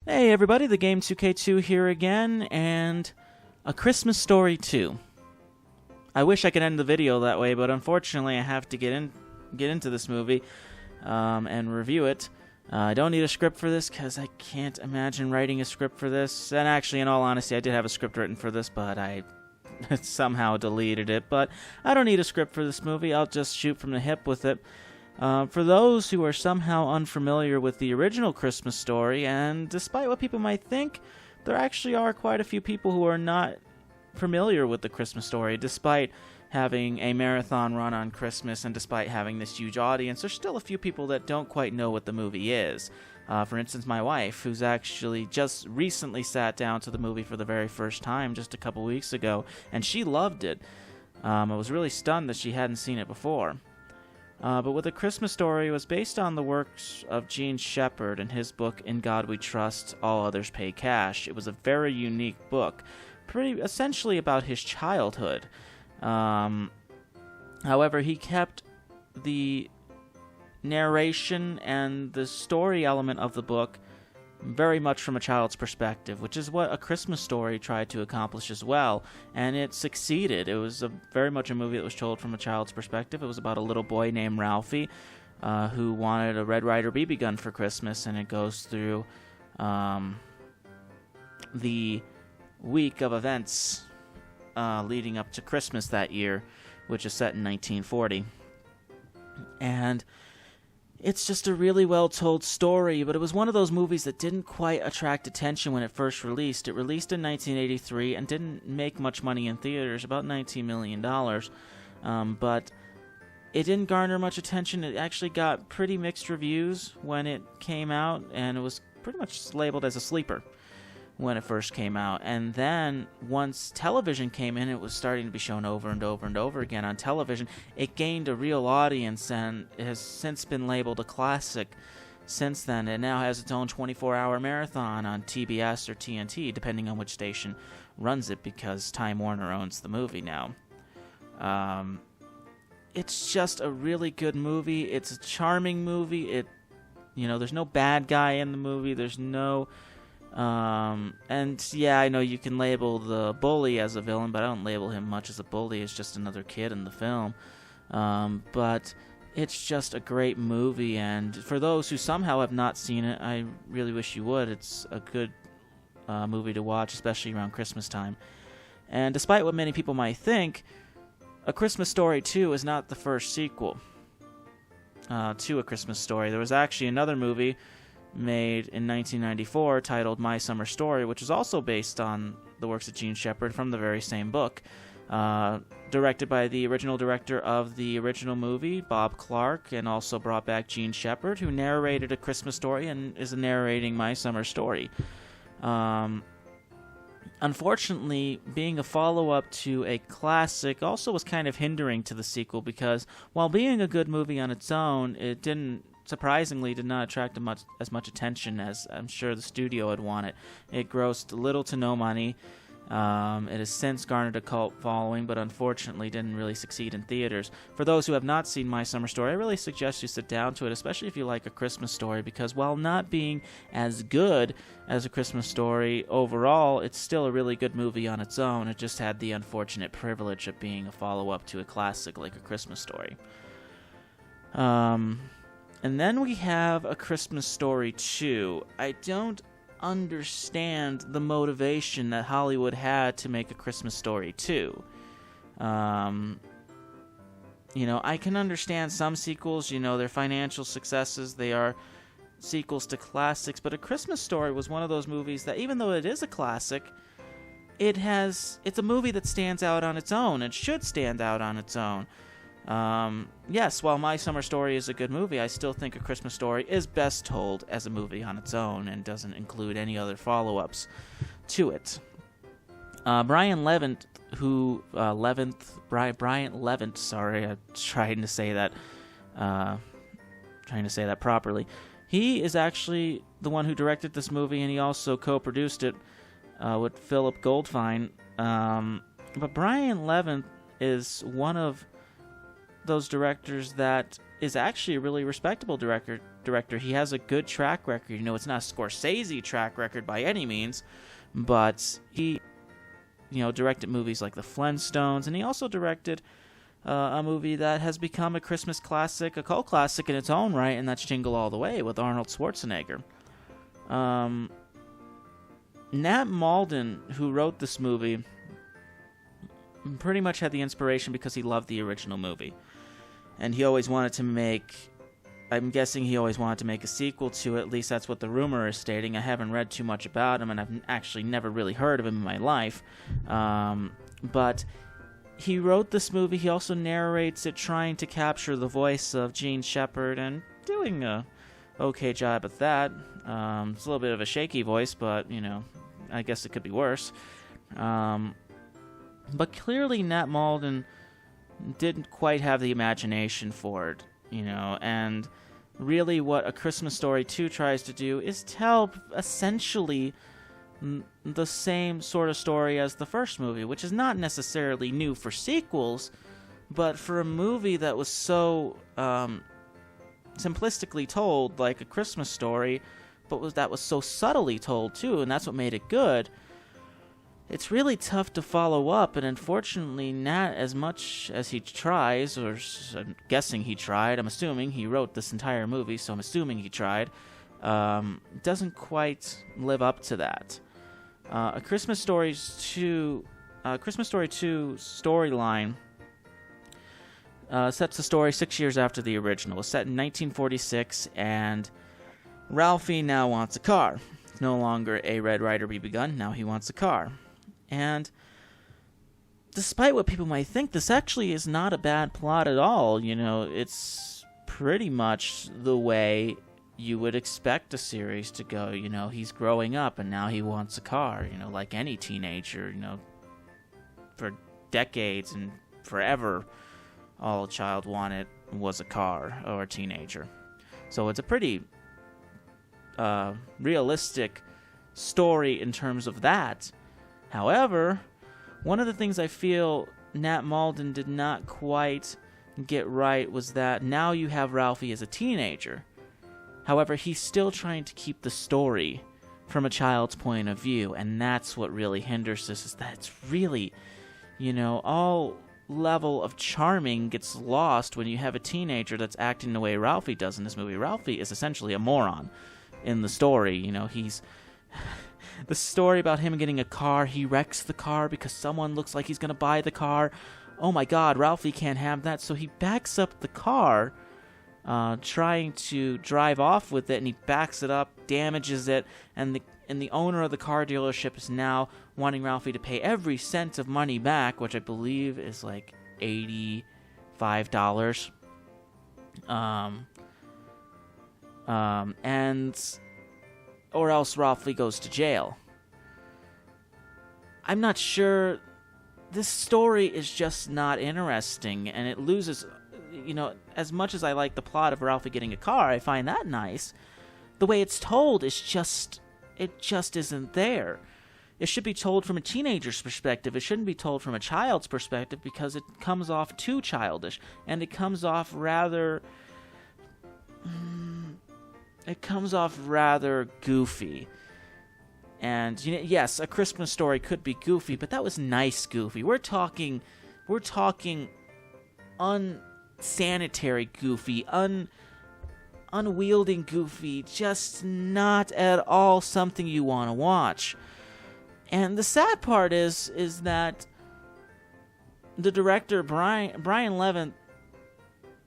Hey everybody, the Game 2K2 here again, and A Christmas Story 2. I wish I could end the video that way, but unfortunately I have to get into this movie and review it. I don't need a script for this because I can't imagine writing a script for this. And actually, in all honesty, I did have a script written for this, but I somehow deleted it. But I don't need a script for this movie. I'll just shoot from the hip with it. For those who are somehow unfamiliar with the original Christmas Story, and despite what people might think, there actually are quite a few people who are not familiar with the Christmas Story, despite having a marathon run on Christmas and despite having this huge audience. There's still a few people that don't quite know what the movie is. For instance, my wife, who's actually just recently sat down to the movie for the very first time just a couple weeks ago, and she loved it. I was really stunned that she hadn't seen it before. But with A Christmas Story, it was based on the works of Gene Shepherd and his book In God We Trust, All Others Pay Cash. It was a very unique book, essentially about his childhood. However, he kept the narration and the story element of the book very much from a child's perspective, which is what A Christmas Story tried to accomplish as well, and it succeeded. It was very much a movie that was told from a child's perspective. It was about a little boy named Ralphie who wanted a Red Ryder BB gun for Christmas, and it goes through the week of events leading up to Christmas that year, which is set in 1940. And it's just a really well-told story, but it was one of those movies that didn't quite attract attention when it first released. It released in 1983 and didn't make much money in theaters, about $19 million. But it didn't garner much attention. It actually got pretty mixed reviews when it came out, and it was pretty much labeled as a sleeper when it first came out. And then once television came in, it was starting to be shown over and over and over again on television. It gained a real audience and it has since been labeled a classic since then. It now has its own 24-hour marathon on TBS or TNT, depending on which station runs it, because Time Warner owns the movie now. It's just a really good movie. It's a charming movie. There's no bad guy in the movie. There's no and yeah, I know you can label the bully as a villain, but I don't label him much as a bully. It's just another kid in the film. But it's just a great movie, and for those who somehow have not seen it, I really wish you would. It's a good movie to watch, especially around Christmas time. And despite what many people might think, A Christmas Story 2 is not the first sequel to A Christmas Story. There was actually another movie made in 1994 titled My Summer Story, which is also based on the works of Gene Shepherd from the very same book, directed by the original director of the original movie, Bob Clark, and also brought back Gene Shepherd, who narrated A Christmas Story and is narrating My Summer Story. Unfortunately, being a follow-up to a classic also was kind of hindering to the sequel, because while being a good movie on its own, it surprisingly did not attract as much attention as I'm sure the studio had wanted. It grossed little to no money. It has since garnered a cult following, but unfortunately didn't really succeed in theaters. For those who have not seen My Summer Story, I really suggest you sit down to it, especially if you like A Christmas Story, because while not being as good as A Christmas Story overall, it's still a really good movie on its own. It just had the unfortunate privilege of being a follow-up to a classic like A Christmas Story. And then we have A Christmas Story 2. I don't understand the motivation that Hollywood had to make A Christmas Story 2. I can understand some sequels, their financial successes, they are sequels to classics, but A Christmas Story was one of those movies that, even though it is a classic, it's a movie that stands out on its own. It should stand out on its own. Yes, while My Summer Story is a good movie, I still think A Christmas Story is best told as a movie on its own and doesn't include any other follow-ups to it. Brian Levant, sorry, I'm trying to say that properly. He is actually the one who directed this movie, and he also co-produced it with Philip Goldfine. But Brian Levant is one of those directors that is actually a really respectable director director. He has a good track record. You know, it's not a Scorsese track record by any means, but he, you know, directed movies like The Flintstones, and he also directed a movie that has become a Christmas classic, a cult classic in its own right, and that's Jingle All the Way with Arnold Schwarzenegger. Nat Malden, who wrote this movie, pretty much had the inspiration because he loved the original movie. And he always wanted to make, I'm guessing he always wanted to make a sequel to it, at least that's what the rumor is stating. I haven't read too much about him, and I've actually never really heard of him in my life. But he wrote this movie. He also narrates it, trying to capture the voice of Gene Shepherd, and doing a okay job at that. It's a little bit of a shaky voice, but, you know, I guess it could be worse. But clearly Nat Malden didn't quite have the imagination for it, you know, and really what A Christmas Story 2 tries to do is tell essentially the same sort of story as the first movie, which is not necessarily new for sequels, but for a movie that was so simplistically told, like A Christmas Story, but that was so subtly told too, and that's what made it good. It's really tough to follow up, and unfortunately, Nat, as much as he tries, or I'm guessing he tried, I'm assuming he wrote this entire movie, so I'm assuming he tried, doesn't quite live up to that. A Christmas Story 2 storyline sets the story 6 years after the original. It's set in 1946, and Ralphie now wants a car. It's no longer a Red Ryder BB gun, now he wants a car. And despite what people might think, this actually is not a bad plot at all. You know, it's pretty much the way you would expect a series to go. You know, he's growing up and now he wants a car, you know, like any teenager, you know, for decades and forever, all a child wanted was a car or a teenager. So it's a pretty realistic story in terms of that. However, one of the things I feel Nat Malden did not quite get right was that now you have Ralphie as a teenager. However, he's still trying to keep the story from a child's point of view, and that's what really hinders this, is that it's really, you know, all level of charming gets lost when you have a teenager that's acting the way Ralphie does in this movie. Ralphie is essentially a moron in the story. You know, he's... the story about him getting a car, he wrecks the car because someone looks like he's going to buy the car. Oh my god, Ralphie can't have that, so he backs up the car, trying to drive off with it, and he backs it up, damages it, and the owner of the car dealership is now wanting Ralphie to pay every cent of money back, which I believe is like $85. Or else Ralphie goes to jail. I'm not sure. This story is just not interesting, and it loses, you know, as much as I like the plot of Ralphie getting a car, I find that nice. The way it's told is just, it just isn't there. It should be told from a teenager's perspective. It shouldn't be told from a child's perspective, because it comes off too childish, and it comes off rather... goofy. And, you know, yes, A Christmas Story could be goofy, but that was nice goofy. We're talking unsanitary goofy, unwielding goofy, just not at all something you want to watch. And the sad part is that the director, Brian Levin,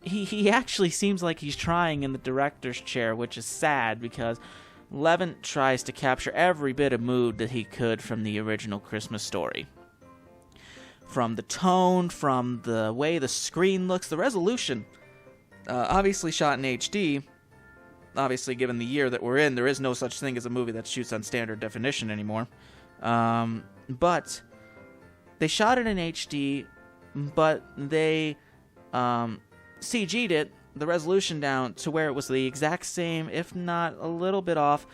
he actually seems like he's trying in the director's chair, which is sad, because Levin tries to capture every bit of mood that he could from the original Christmas Story. From the tone, from the way the screen looks, the resolution. Obviously shot in HD. Obviously, given the year that we're in, there is no such thing as a movie that shoots on standard definition anymore. But they shot it in HD, but they CG'd it, the resolution down to where it was the exact same, if not a little bit off,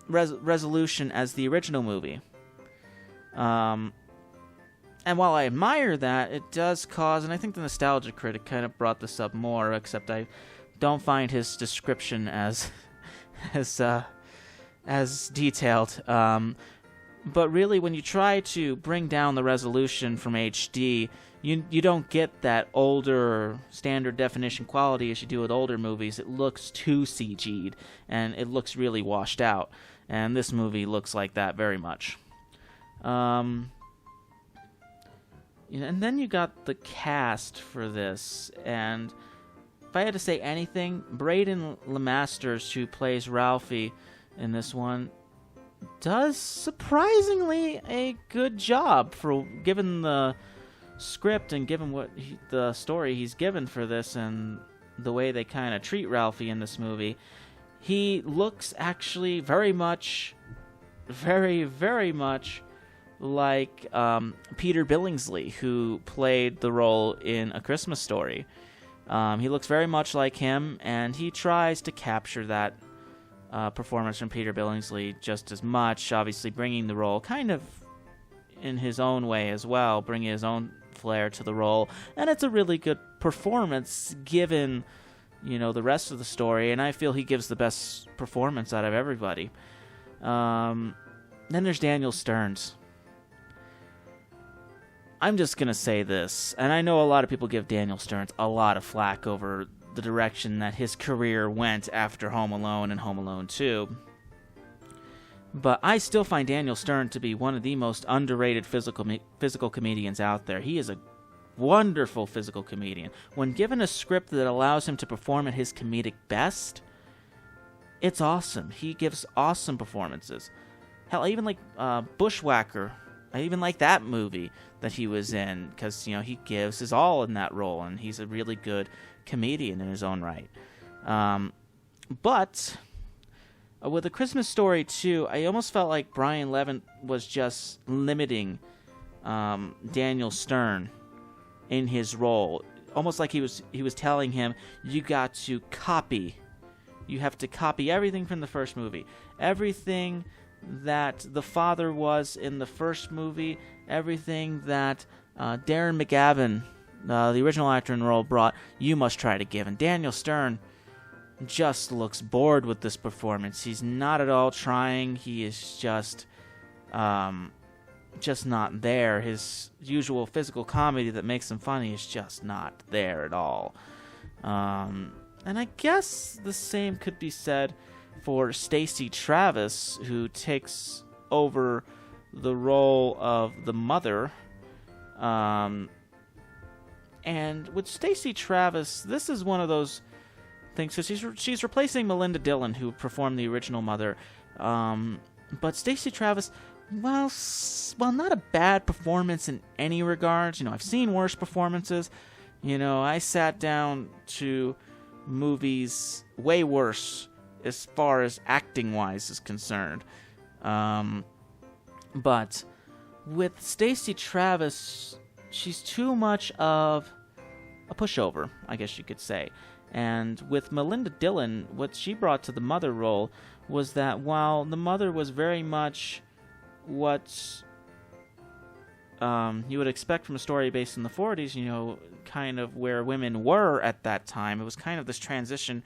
resolution as the original movie. And while I admire that, it does cause, and I think the Nostalgia Critic kind of brought this up more, except I don't find his description as as detailed. But really, when you try to bring down the resolution from HD, you don't get that older standard definition quality as you do with older movies. It looks too CG'd, and it looks really washed out. And this movie looks like that very much. And then you got the cast for this, and if I had to say anything, Braden Lemasters, who plays Ralphie in this one, does surprisingly a good job for given the script and given the story he's given for this and the way they kind of treat Ralphie in this movie. He looks actually very much like Peter Billingsley, who played the role in A Christmas Story. He looks very much like him, and he tries to capture that performance from Peter Billingsley just as much, obviously bringing the role kind of in his own way as well, bringing his own flair to the role. And it's a really good performance given, the rest of the story, and I feel he gives the best performance out of everybody. Then there's Daniel Stearns. I'm just going to say this, and I know a lot of people give Daniel Stearns a lot of flack over the direction that his career went after Home Alone and Home Alone 2. But I still find Daniel Stern to be one of the most underrated physical comedians out there. He is a wonderful physical comedian. When given a script that allows him to perform at his comedic best, it's awesome. He gives awesome performances. Hell, I even like Bushwhacker. I even like that movie that he was in because, he gives his all in that role, and he's a really good comedian in his own right. But with A Christmas Story 2, I almost felt like Brian Levin was just limiting Daniel Stern in his role. Almost like he was telling him, you got to copy. You have to copy everything from the first movie. Everything that the father was in the first movie, everything that Darren McGavin, the original actor in the role, brought, you must try to give. And Daniel Stern just looks bored with this performance. He's not at all trying. He is just not there. His usual physical comedy that makes him funny is just not there at all. And I guess the same could be said for Stacey Travis, who takes over the role of the mother. And with Stacey Travis, this is one of those things, because she's replacing Melinda Dillon, who performed the original mother. But Stacey Travis, well, not a bad performance in any regards. I've seen worse performances. I sat down to movies way worse as far as acting-wise is concerned. But with Stacey Travis, she's too much of a pushover, I guess you could say. And with Melinda Dillon, what she brought to the mother role was that while the mother was very much what you would expect from a story based in the 40s, kind of where women were at that time, it was kind of this transition.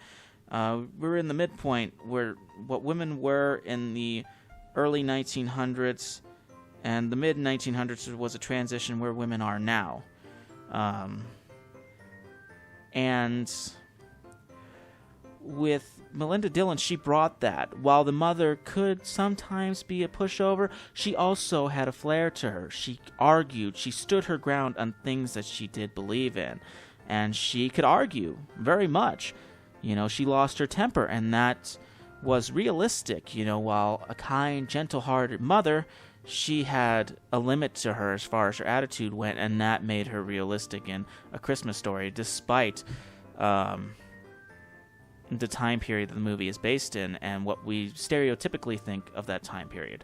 We're in the midpoint where what women were in the early 1900s and the mid 1900s was a transition where women are now. And with Melinda Dillon, she brought that. While the mother could sometimes be a pushover, she also had a flair to her. She argued. She stood her ground on things that she did believe in. And she could argue very much. She lost her temper, and that was realistic. While a kind, gentle-hearted mother, she had a limit to her as far as her attitude went, and that made her realistic in A Christmas Story, despite the time period that the movie is based in and what we stereotypically think of that time period.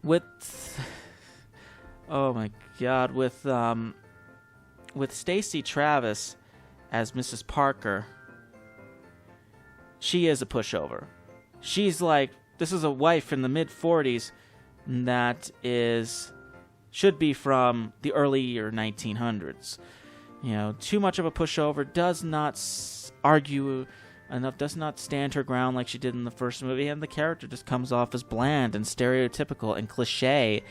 With Stacey Travis as Mrs. Parker, she is a pushover. She's like, this is a wife in the mid-40s that should be from the earlier 1900s. too much of a pushover, does not argue enough, does not stand her ground like she did in the first movie, and the character just comes off as bland and stereotypical and cliche.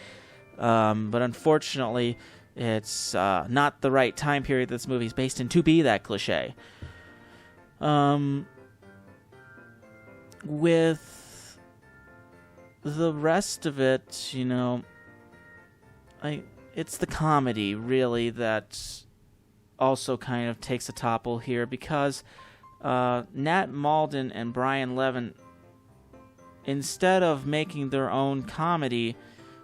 But unfortunately, it's not the right time period this movie's based in to be that cliche. With the rest of it, it's the comedy, really, that also kind of takes a topple here, because Nat Malden and Brian Levin, instead of making their own comedy,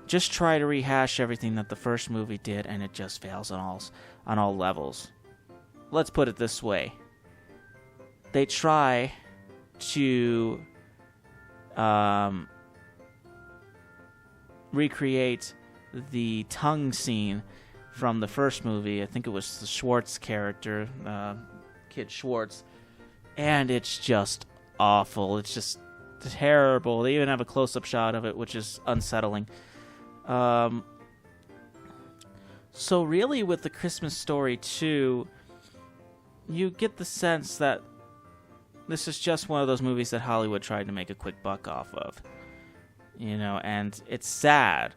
just try to rehash everything that the first movie did, and it just fails on all levels. Let's put it this way. They try to recreate the tongue scene from the first movie. I think it was the Schwartz character, Kid Schwartz, and it's just awful. It's just terrible. They even have a close-up shot of it, which is unsettling. So really, with The Christmas Story 2, you get the sense that this is just one of those movies that Hollywood tried to make a quick buck off of. And it's sad.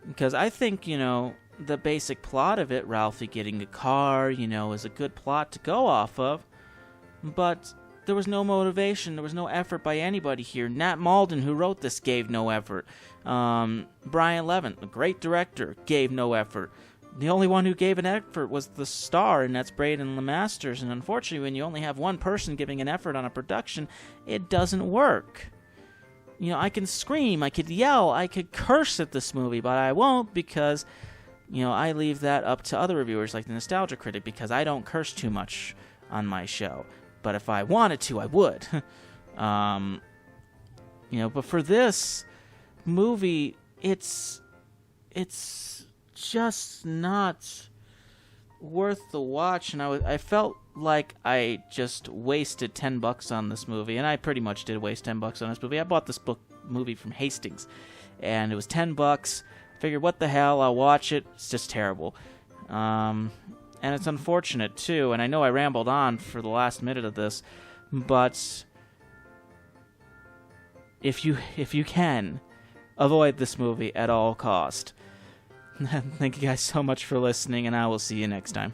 Because I think, the basic plot of it, Ralphie getting a car, is a good plot to go off of. But there was no motivation, there was no effort by anybody here. Nat Malden, who wrote this, gave no effort. Brian Levin, a great director, gave no effort. The only one who gave an effort was the star, and that's Braden LeMasters. And unfortunately, when you only have one person giving an effort on a production, it doesn't work. I can scream, I could yell, I could curse at this movie, but I won't, because, I leave that up to other reviewers like the Nostalgia Critic, because I don't curse too much on my show. But if I wanted to, I would. But for this movie, it's just not worth the watch, and I felt like I just wasted $10 on this movie, and I pretty much did waste $10 on this movie. I bought this movie from Hastings, and it was $10. Figured, what the hell, I'll watch it. It's just terrible. And it's unfortunate, too, and I know I rambled on for the last minute of this, but if you can, avoid this movie at all cost. Thank you guys so much for listening, and I will see you next time.